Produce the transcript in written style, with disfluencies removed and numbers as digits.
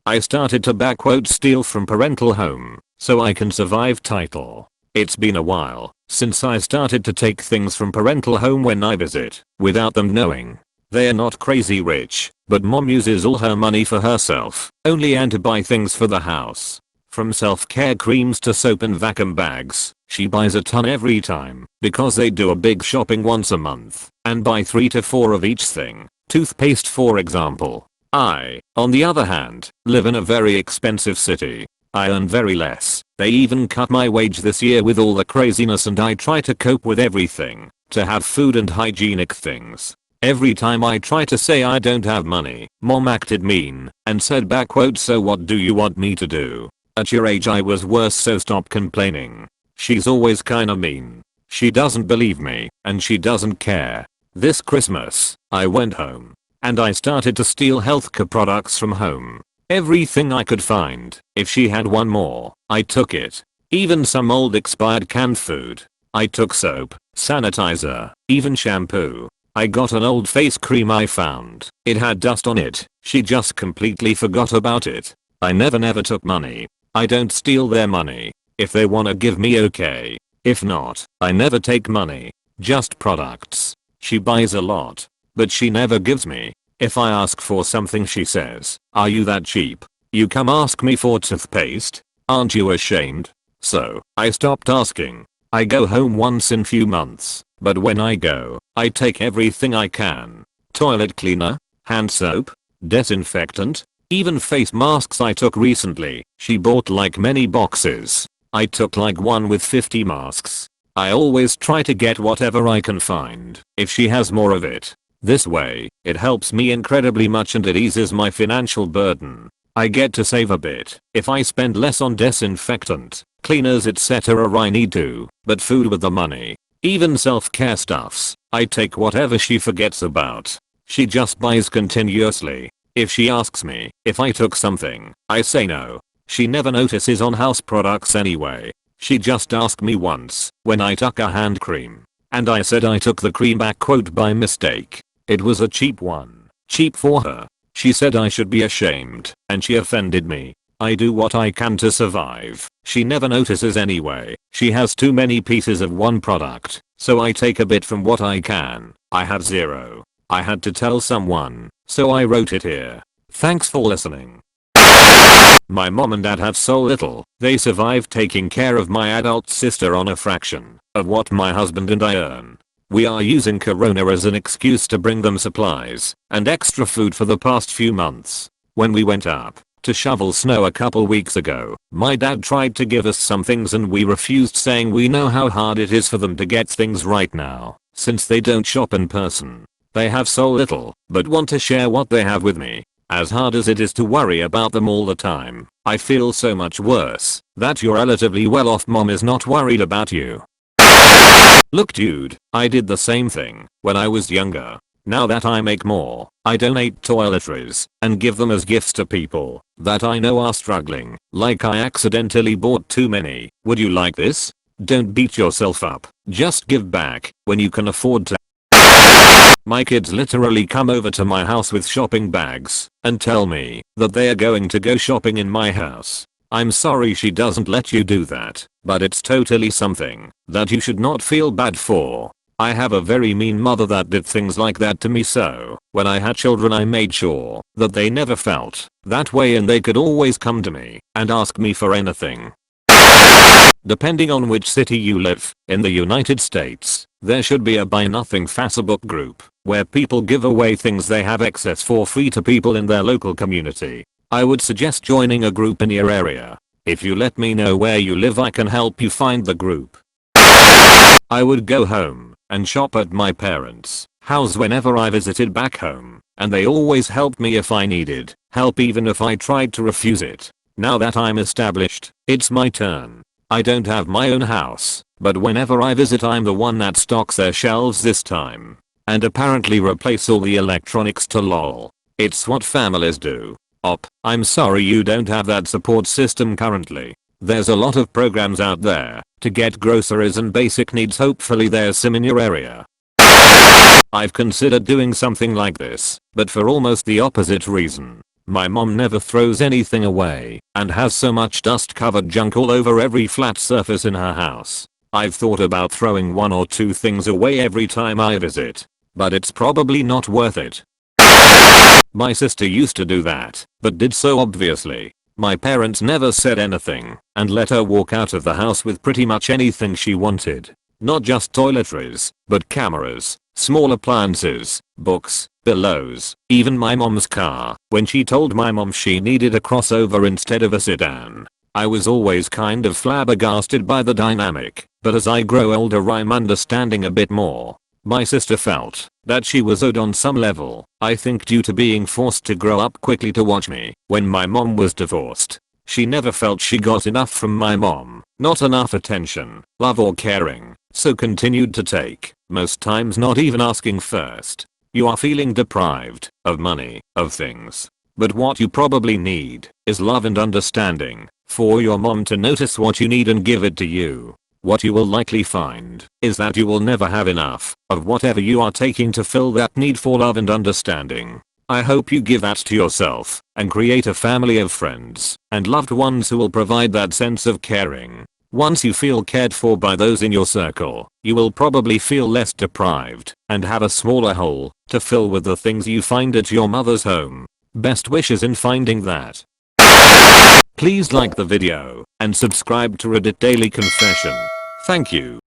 I started to steal from parental home so I can survive title. It's been a while since I started to take things from parental home when I visit without them knowing. They're not crazy rich, but mom uses all her money for herself only and to buy things for the house. From self-care creams to soap and vacuum bags, she buys a ton every time because they do a big shopping once a month and buy 3 to 4 of each thing. Toothpaste for example. I, on the other hand, live in a very expensive city. I earn very less. They even cut my wage this year with all the craziness and I try to cope with everything to have food and hygienic things. Every time I try to say I don't have money, mom acted mean and said so what do you want me to do? At your age I was worse, so stop complaining. She's always kinda mean. She doesn't believe me and she doesn't care. This Christmas, I went home and I started to steal healthcare products from home. Everything I could find. If she had one more, I took it. Even some old expired canned food. I took soap, sanitizer, even shampoo. I got an old face cream I found. It had dust on it. She just completely forgot about it. I never took money. I don't steal their money. If they wanna give me, okay. If not, I never take money. Just products. She buys a lot, but she never gives me. If I ask for something she says, "Are you that cheap? You come ask me for toothpaste? Aren't you ashamed?" So, I stopped asking. I go home once in few months, but when I go, I take everything I can. Toilet cleaner, hand soap, disinfectant, even face masks I took recently. She bought like many boxes. I took like one with 50 masks. I always try to get whatever I can find if she has more of it. This way, it helps me incredibly much and it eases my financial burden. I get to save a bit if I spend less on disinfectant, cleaners etc. I need to, but food with the money. Even self-care stuffs, I take whatever she forgets about. She just buys continuously. If she asks me if I took something, I say no. She never notices on house products anyway. She just asked me once when I took a hand cream, and I said I took the cream back by mistake. It was a cheap one. Cheap for her. She said I should be ashamed, and she offended me. I do what I can to survive. She never notices anyway. She has too many pieces of one product, so I take a bit from what I can. I have zero. I had to tell someone, so I wrote it here. Thanks for listening. My mom and dad have so little, they survive taking care of my adult sister on a fraction of what my husband and I earn. We are using Corona as an excuse to bring them supplies and extra food for the past few months. When we went up to shovel snow a couple weeks ago, my dad tried to give us some things and we refused, saying we know how hard it is for them to get things right now, since they don't shop in person. They have so little, but want to share what they have with me. As hard as it is to worry about them all the time, I feel so much worse that your relatively well-off mom is not worried about you. Look dude, I did the same thing when I was younger. Now that I make more, I donate toiletries and give them as gifts to people that I know are struggling, like I accidentally bought too many. Would you like this? Don't beat yourself up, just give back when you can afford to. My kids literally come over to my house with shopping bags and tell me that they are going to go shopping in my house. I'm sorry she doesn't let you do that, but it's totally something that you should not feel bad for. I have a very mean mother that did things like that to me, so when I had children I made sure that they never felt that way and they could always come to me and ask me for anything. Depending on which city you live, in the United States, there should be a Buy Nothing Facebook group where people give away things they have excess for free to people in their local community. I would suggest joining a group in your area. If you let me know where you live I can help you find the group. I would go home and shop at my parents' house whenever I visited back home, and they always helped me if I needed help, even if I tried to refuse it. Now that I'm established, it's my turn. I don't have my own house, but whenever I visit I'm the one that stocks their shelves this time. And apparently replace all the electronics to lol. It's what families do. I'm sorry you don't have that support system currently. There's a lot of programs out there to get groceries and basic needs. Hopefully there's some in your area. I've considered doing something like this, but for almost the opposite reason. My mom never throws anything away and has so much dust covered junk all over every flat surface in her house. I've thought about throwing one or two things away every time I visit, but it's probably not worth it. My sister used to do that, but did so obviously. My parents never said anything and let her walk out of the house with pretty much anything she wanted. Not just toiletries, but cameras, small appliances, books, pillows, even my mom's car. When she told my mom she needed a crossover instead of a sedan, I was always kind of flabbergasted by the dynamic, but as I grow older I'm understanding a bit more. My sister felt that she was owed on some level, I think due to being forced to grow up quickly to watch me when my mom was divorced. She never felt she got enough from my mom, not enough attention, love or caring, so continued to take, most times not even asking first. You are feeling deprived of money, of things. But what you probably need is love and understanding, for your mom to notice what you need and give it to you. What you will likely find is that you will never have enough of whatever you are taking to fill that need for love and understanding. I hope you give that to yourself and create a family of friends and loved ones who will provide that sense of caring. Once you feel cared for by those in your circle, you will probably feel less deprived and have a smaller hole to fill with the things you find at your mother's home. Best wishes in finding that. Please like the video and subscribe to Reddit Daily Confession. Thank you.